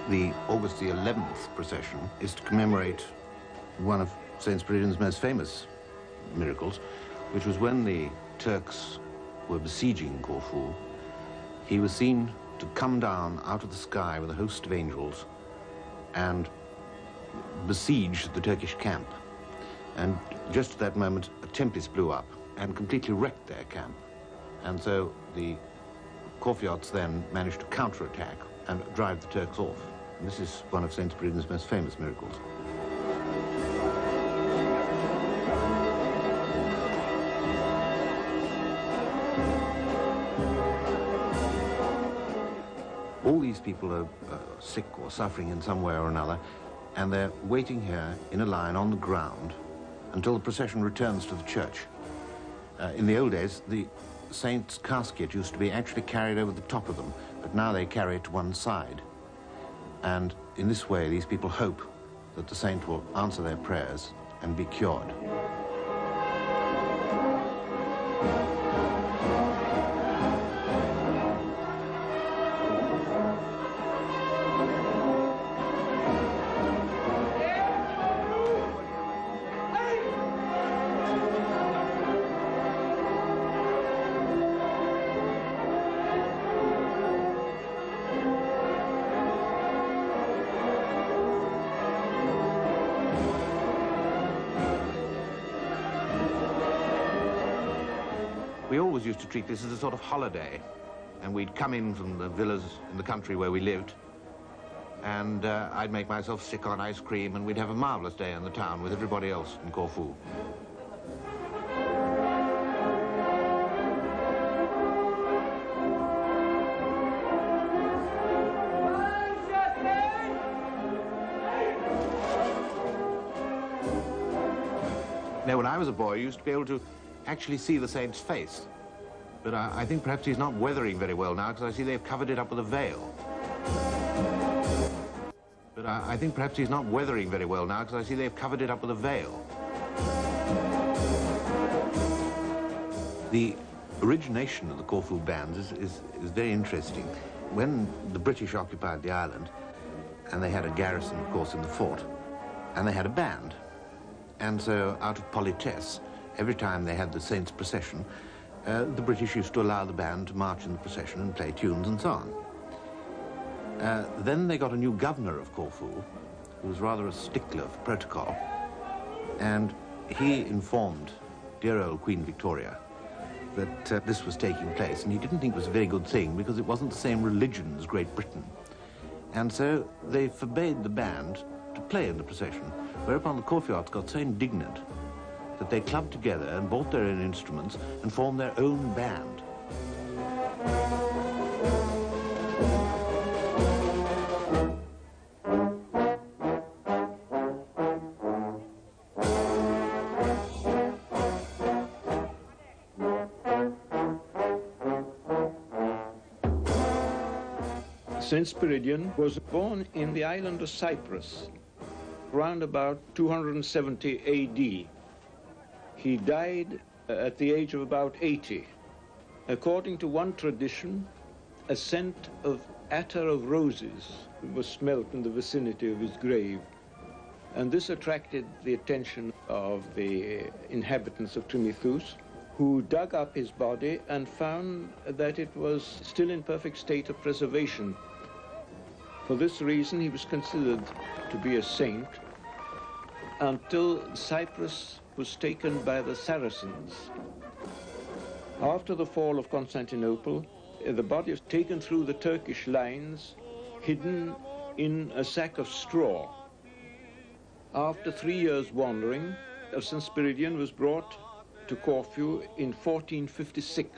The August the 11th procession is to commemorate one of St. Spiridian's most famous miracles, which was when the Turks were besieging Corfu. He was seen to come down out of the sky with a host of angels and besiege the Turkish camp. And just at that moment, a tempest blew up and completely wrecked their camp. And so the Corfiots then managed to counterattack and drive the Turks off. And this is one of St. Spiridian's most famous miracles. All these people are sick or suffering in some way or another, and they're waiting here in a line on the ground until the procession returns to the church. In the old days, the saint's casket used to be actually carried over the top of them, but now they carry it to one side. And in this way, these people hope that the saint will answer their prayers and be cured. We always used to treat this as a sort of holiday, and we'd come in from the villas in the country where we lived, and I'd make myself sick on ice cream, and we'd have a marvelous day in the town with everybody else in Corfu. Now, when I was a boy, you used to be able to actually see the saint's face. But I think perhaps he's not weathering very well now, because I see they've covered it up with a veil. But I think perhaps he's not weathering very well now, because I see they've covered it up with a veil. The origination of the Corfu bands is very interesting. When the British occupied the island, and they had a garrison, of course, in the fort, and they had a band. And so, out of politesse, every time they had the saint's procession, the British used to allow the band to march in the procession and play tunes and so on. Then they got a new governor of Corfu, who was rather a stickler for protocol, and he informed dear old Queen Victoria that this was taking place, and he didn't think it was a very good thing because it wasn't the same religion as Great Britain. And so they forbade the band to play in the procession, whereupon the Corfiots got so indignant that they clubbed together and bought their own instruments and formed their own band. St. Spiridion was born in the island of Cyprus, around about 270 A.D. He died at the age of about 80. According to one tradition, a scent of attar of roses was smelt in the vicinity of his grave, and this attracted the attention of the inhabitants of Trimithous, who dug up his body and found that it was still in perfect state of preservation. For this reason, he was considered to be a saint until Cyprus was taken by the Saracens. After the fall of Constantinople, the body was taken through the Turkish lines, hidden in a sack of straw. After 3 years wandering, St. Spiridion was brought to Corfu in 1456.